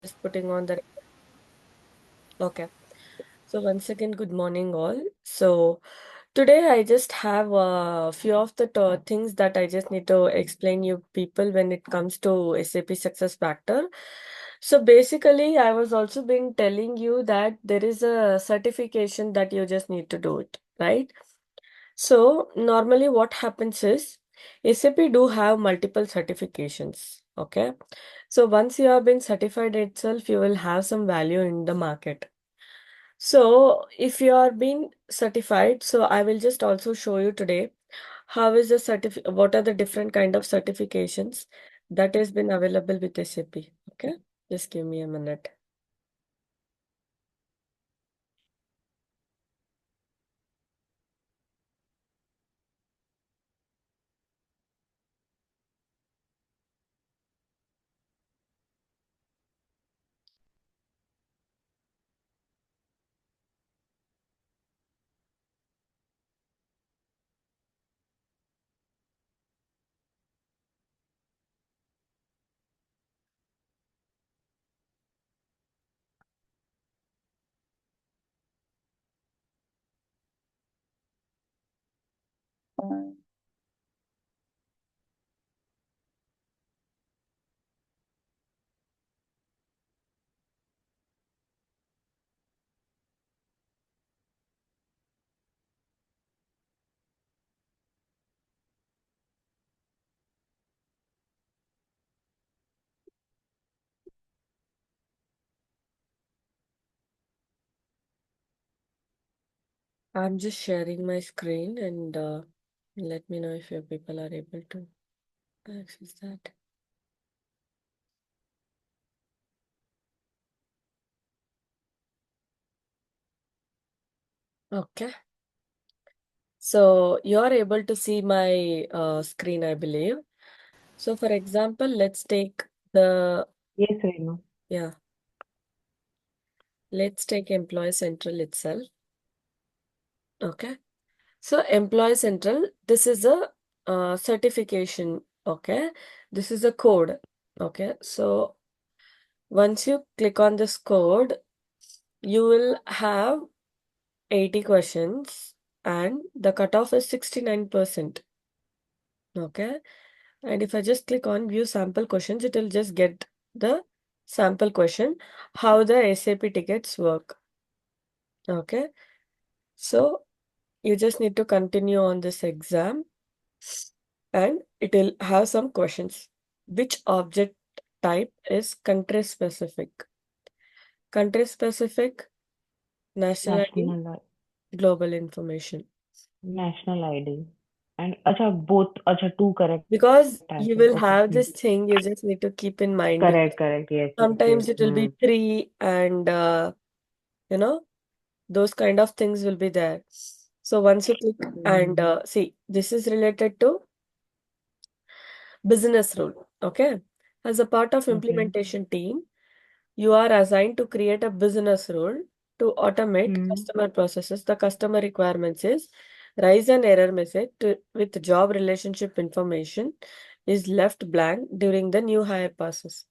Just putting on the okay. So once again, good morning, all. So today I just have a few of the things that I just need to explain you people when it comes to SAP Success Factor. So basically, I was also been telling you that there is a certification that you just need to do it, right? So normally what happens is SAP do have multiple certifications. Okay. So once you have been certified itself, you will have some value in the market. So if you are being certified, so I will just also show you today how is the what are the different kind of certifications that has been available with SAP. Okay. Just give me a minute. I'm just sharing my screen and let me know if you people are able to access that. Okay. So you're able to see my screen, I believe. So for example, let's take the, Yes, Renu. yeah, let's take Employee Central itself. Okay. So Employee Central, this is a certification. Okay. This is a code. Okay. So once you click on this code, you will have 80 questions and the cutoff is 69%. Okay. And if I just click on view sample questions, it will just get the sample question, how the SAP tickets work. Okay. So you just need to continue on this exam and it will have some questions. Which object type is country specific? Country specific, national ID, National global information. national ID. And acha, both, acha, two correct Because you answers. will Okay. have this thing, you just need to keep in mind because Correct, correct. Yes, yes, yes. sometimes it will be three and you know those kind of things will be there. So once you click and Hmm. see, this is related to business rule. Okay. As a part of Okay. implementation team, you are assigned to create a business rule to automate Hmm. customer processes. The customer requirements is raise an error message with job relationship information is left blank during the new hire process.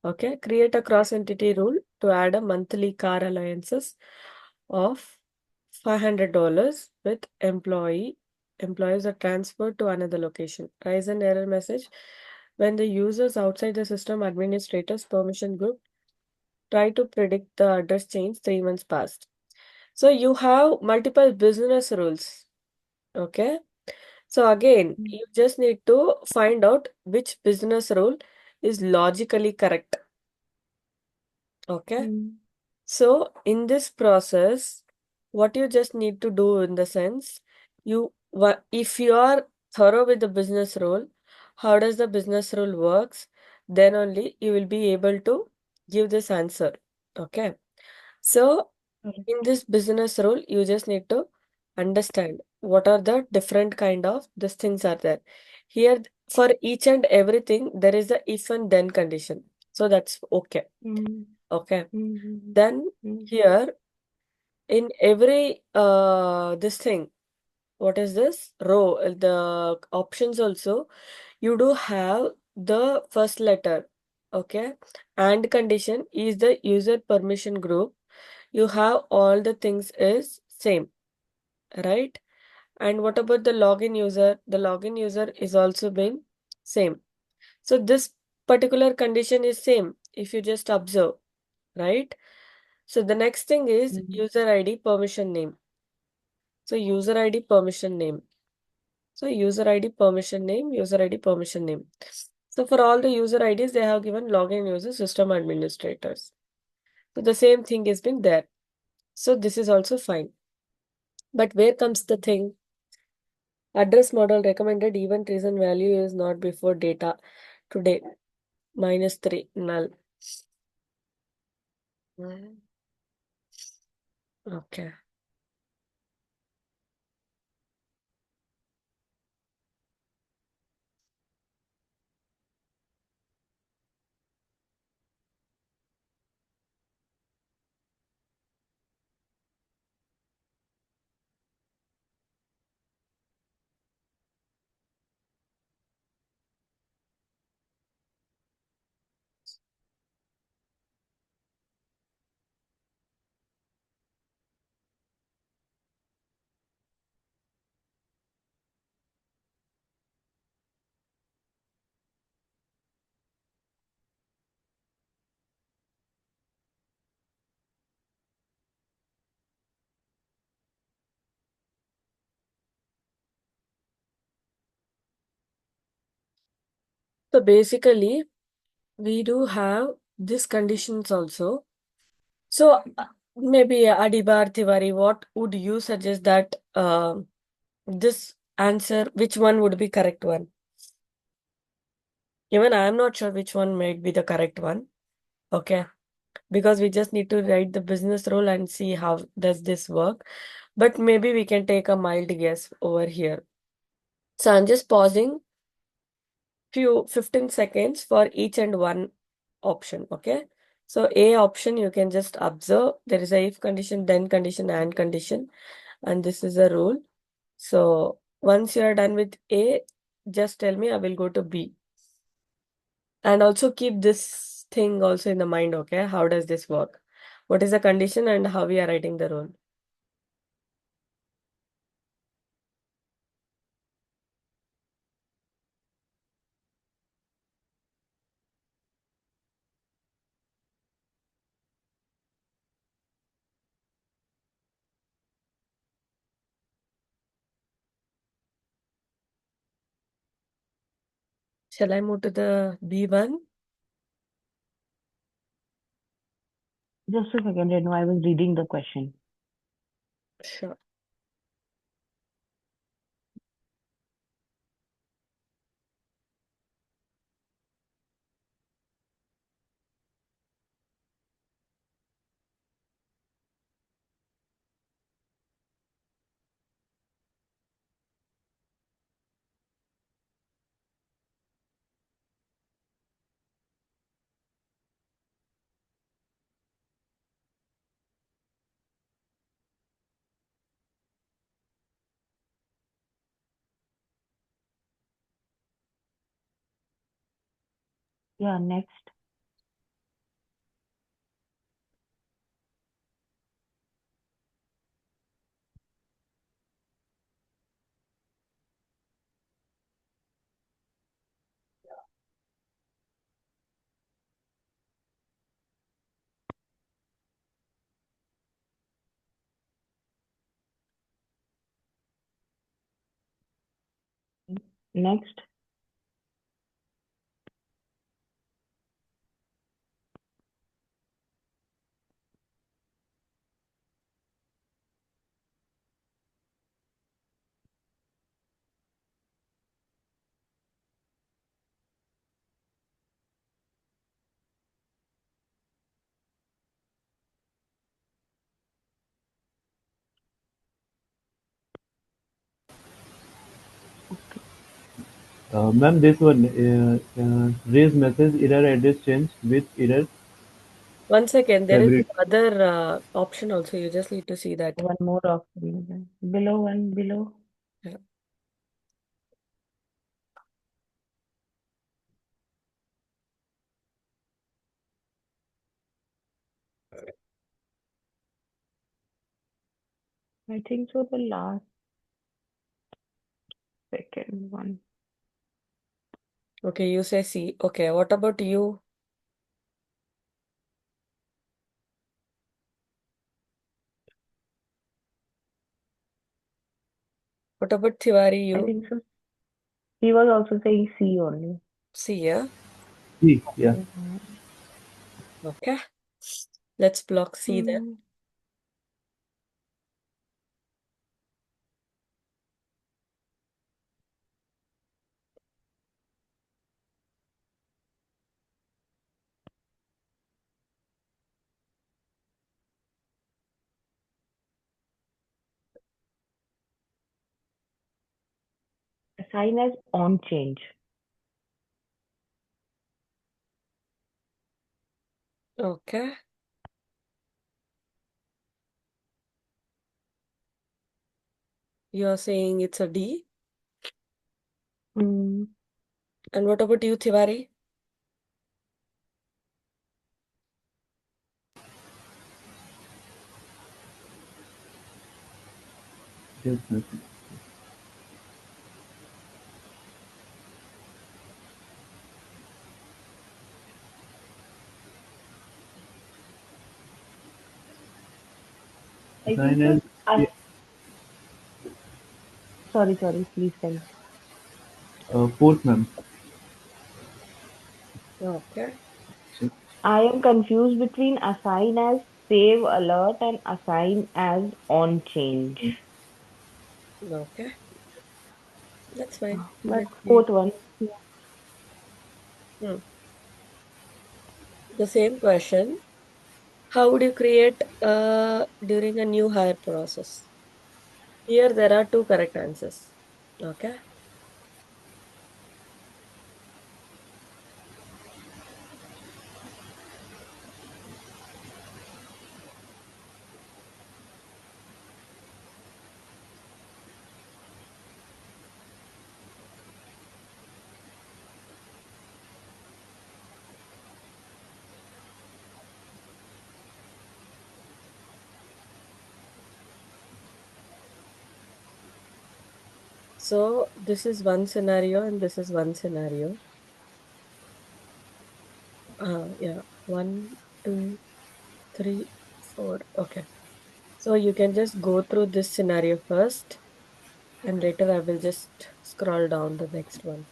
Okay, create a cross entity rule to add a monthly car allowances of $500 with employees are transferred to another location. Raise an error message when the users outside the system administrators permission group try to predict the address change 3 months past. So you have multiple business rules. Okay. So again, you just need to find out which business rule is logically correct. Okay. Hmm. So in this process, what you just need to do in the sense, if you are thorough with the business rule, how does the business rule works, then only you will be able to give this answer. Okay. So in Correct. this business rule, you just need to understand what are the different kind of these things are there. Here for each and everything, there is a if and then condition. So that's okay. Hmm. Okay. Hmm. Then Hmm. here in every this thing, what is this row? The options also, you do have the first letter. Okay. And condition is the user permission group. You have all the things is same, right? And what about the login user? The login user is also being same. So this particular condition is same if you just observe, right? So the next thing is Mhm. user ID permission name. So user ID permission name. So user ID permission name, user ID permission name. So for all the user IDs, they have given login user system administrators. So the same thing has been there. So this is also fine. But where comes the thing? Address model recommended event reason value is not before data today. -3 null. Mm. Okay. So basically, we do have these conditions also. So maybe Adibar Tiwari, what would you suggest that this answer, which one would be correct one? Even I am not sure which one might be the correct one. Okay. Because we just need to write the business rule and see how does this work. But maybe we can take a mild guess over here. So I'm just pausing few 15 seconds for each and one option. Okay. So A option you can just observe there is a if condition, then condition, and condition, and this is a rule. So once you are done with A, just tell me, I will go to B. And also keep this thing also in the mind, okay? How does this work? What is the condition and how we are writing the rule? Shall I move to the B1? Just a second, Renu, I was reading the question. Sure. Yeah, next. Next. Okay. Ma'am, this one raise message error address change with error One second, there is fabric. other option also. You just need to see that. One more option. Below one, below. Yeah. I think so. The last second one. Okay, you say C. Okay, what about you? What about Tiwari, I you? think so. He was also saying C only. C, yeah? C. Yeah. Mhm. Okay. Let's block C then. Hmm. Assign as on change. Okay. You're saying it's a D. Mm. And what about you, Tiwari? Yes, yes. I Assign think so. as yeah, Sorry. Please tell. fourth, ma'am. Okay. So, I am confused between assign as save alert and assign as on change. Okay. That's fine. But Let's see. fourth one. Yeah. Hmm. The same question. How would you create during a new hire process? Here there are two correct answers. Okay. So this is one scenario and this is one scenario. Yeah. One, two, three, four. Okay. So you can just go through this scenario first and later I will just scroll down the next one.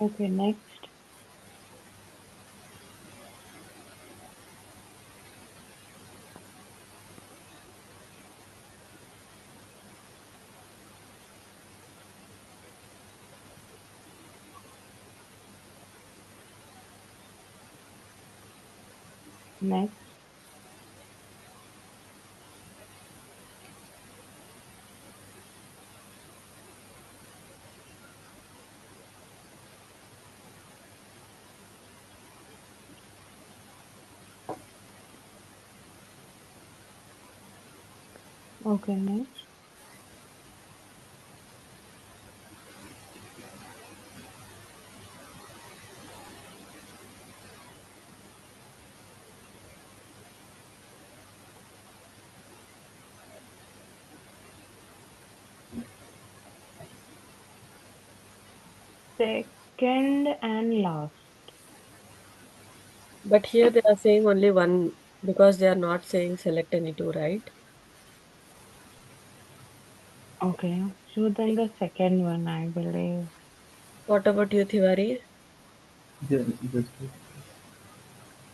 Okay, next. Next. Okay, next. Second and last. But here they are saying only one because they are not saying select any two, right? Okay, so then the second one, I believe. What about you, Tiwari? just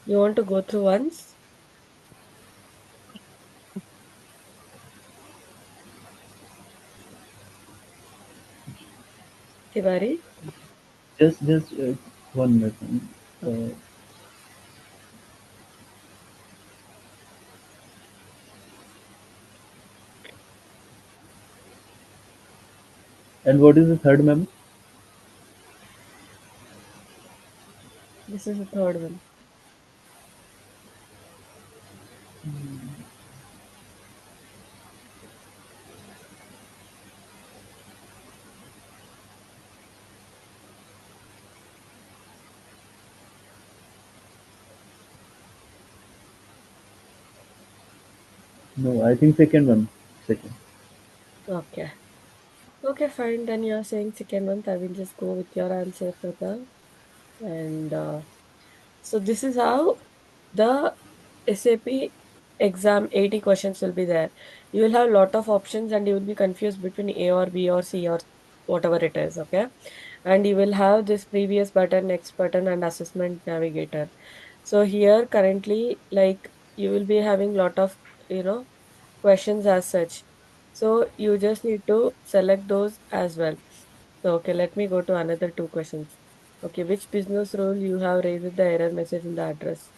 You want to go through once? Tiwari? just one minute, ma'am. And what is the third, ma'am? This is the third one. No, I think second one. Second. Okay. Okay, fine. Then you're saying second month. I will just go with your answer for the. And so this is how the SAP exam 80 questions will be there. You will have a lot of options and you will be confused between A or B or C or whatever it is, okay? And you will have this previous button, next button, and assessment navigator. So here currently, like you will be having lot of, you know, questions as such. So you just need to select those as well. So, okay, let me go to another two questions. Okay, which business rule you have raised the error message in the address?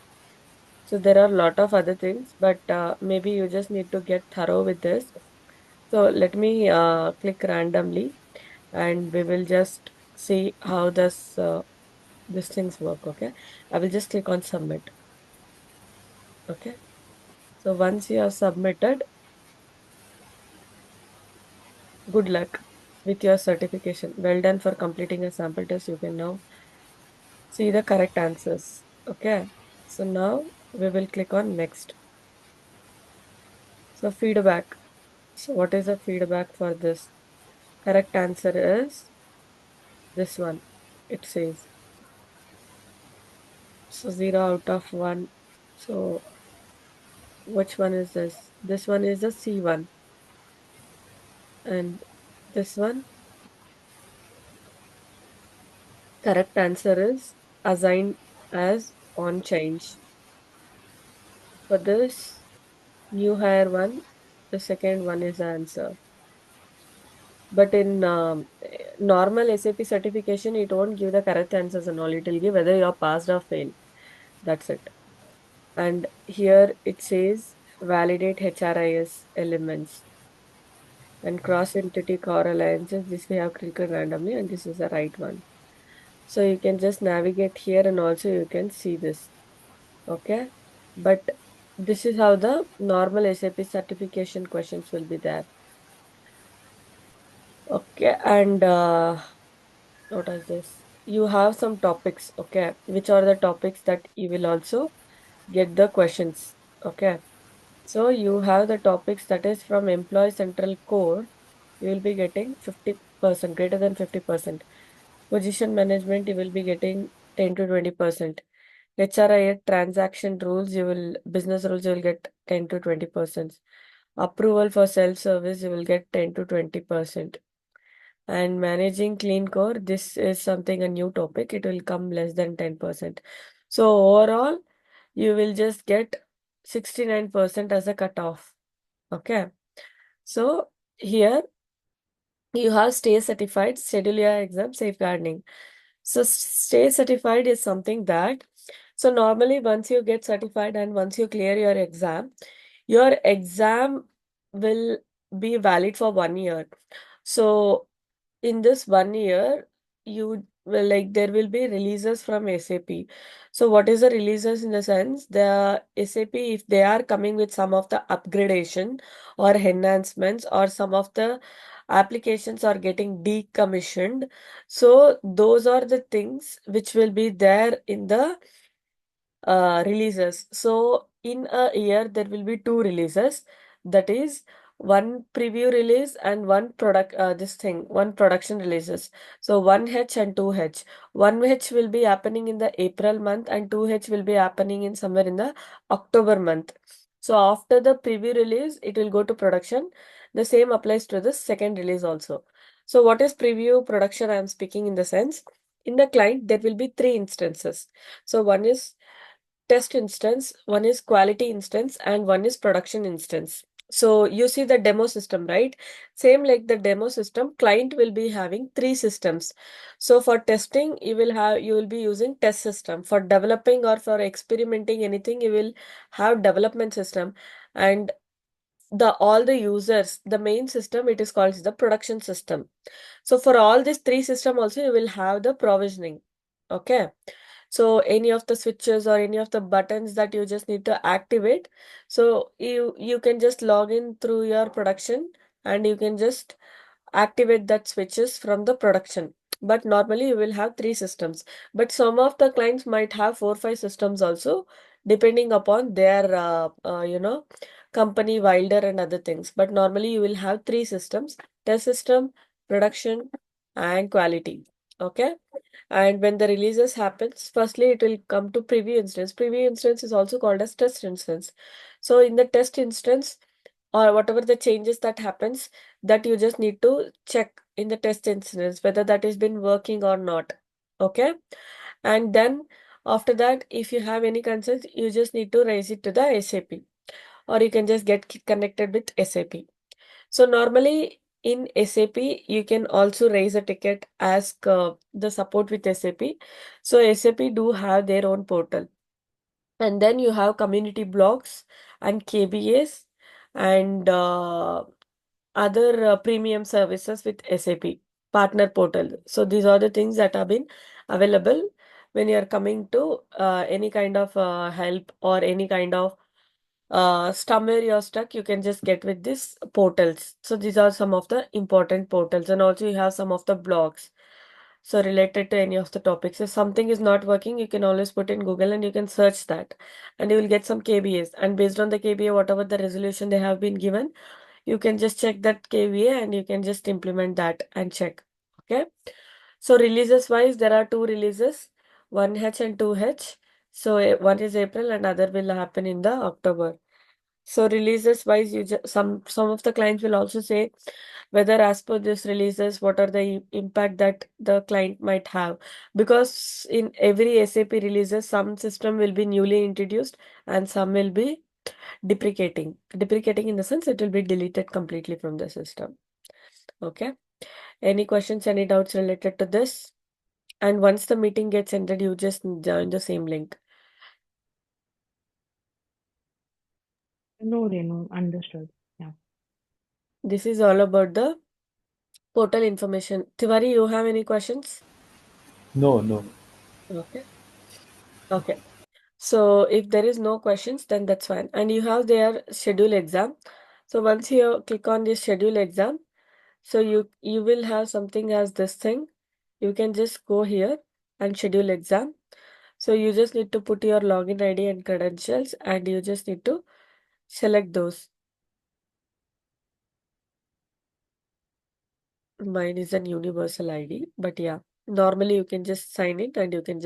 So there are a lot of other things, but maybe you just need to get thorough with this. So let me click randomly and we will just see how this these things work, okay? I will just click on submit, okay? So once you have submitted, good luck with your certification. Well done for completing a sample test. You can now see the correct answers, okay? So now we will click on next. So feedback. So what is the feedback for this? Correct answer is this one. It says so 0 out of 1. So which one is this? This one is the C one. And this one, correct answer is assigned as on change. For this new hire one, the second one is the answer. But in normal SAP certification, it won't give the correct answers and all. It will give whether you're passed or failed. That's it. And here it says validate HRIS elements and cross-entity core alliances. This we have clicked randomly and this is the right one. So you can just navigate here and also you can see this. Okay. But this is how the normal SAP certification questions will be there. Okay. And what is this? You have some topics. Okay. Which are the topics that you will also get the questions. Okay. So you have the topics that is from Employee Central Core. You will be getting 50%, greater than 50%. Position management, you will be getting 10 to 20%. HRIS transaction rules, business rules, you will get 10 to 20%. Approval for self-service, you will get 10 to 20%. And managing clean core, this is something a new topic. It will come less than 10%. So overall, you will just get 69% as a cutoff. Okay. So here you have stay certified, schedule your exam, safeguarding. So stay certified is something that, so normally once you get certified and once you clear your exam will be valid for 1 year. So in this 1 year, you will like there will be releases from SAP. So what is the releases in the sense the SAP if they are coming with some of the upgradation or enhancements or some of the applications are getting decommissioned. So those are the things which will be there in the releases. So in a year, there will be two releases. That is one preview release and one production releases. So 1H and 2H. 1H will be happening in the April month and 2H will be happening in somewhere in the October month. So after the preview release, it will go to production. The same applies to the second release also. So what is preview production? I am speaking in the sense, in the client, there will be three instances. So one is test instance, one is quality instance, and one is production instance. So you see the demo system, right? Same like the demo system, client will be having three systems. So for testing, you will be using test system. For developing or for experimenting anything, you will have development system. And the all the users, the main system, it is called the production system. So for all these three system also, you will have the provisioning. Okay. So any of the switches or any of the buttons that you just need to activate. So you can just log in through your production and you can just activate that switches from the production. But normally you will have three systems. But some of the clients might have 4, 5 systems also, depending upon their company wilder and other things. But normally you will have three systems: test system, production, and quality. Okay. And when the releases happens, firstly it will come to preview instance. Preview instance is also called as test instance. So in the test instance, or whatever the changes that happens, that you just need to check in the test instance whether that has been working or not. Okay. And then after that, if you have any concerns, you just need to raise it to the SAP, or you can just get connected with SAP. So normally in SAP, you can also raise a ticket, ask the support with SAP. So SAP do have their own portal. And then you have community blogs and KBAs and other premium services with SAP partner portal. So these are the things that have been available when you are coming to any kind of help or any kind of somewhere you're stuck, you can just get with these portals. So these are some of the important portals, and also you have some of the blogs. So related to any of the topics. If something is not working, you can always put in Google and you can search that, and you will get some KBAs. And based on the KBA, whatever the resolution they have been given, you can just check that KVA and you can just implement that and check. Okay. So releases wise, there are two releases, 1H and 2H. So one is April and other will happen in the October. So releases wise, some of the clients will also say whether as per this releases, what are the impact that the client might have. Because in every SAP releases, some system will be newly introduced and some will be deprecating. Deprecating in the sense it will be deleted completely from the system. Okay. Any questions, any doubts related to this? And once the meeting gets ended, you just join the same link. No, Renu, understood. Yeah. This is all about the portal information. Tiwari, you have any questions? No, no. Okay. Okay. So if there is no questions, then that's fine. And you have their schedule exam. So once you click on this schedule exam, so you will have something as this thing. You can just go here and schedule exam. So you just need to put your login ID and credentials, and you just need to select those. Mine is an universal ID, but yeah, normally you can just sign in and you can just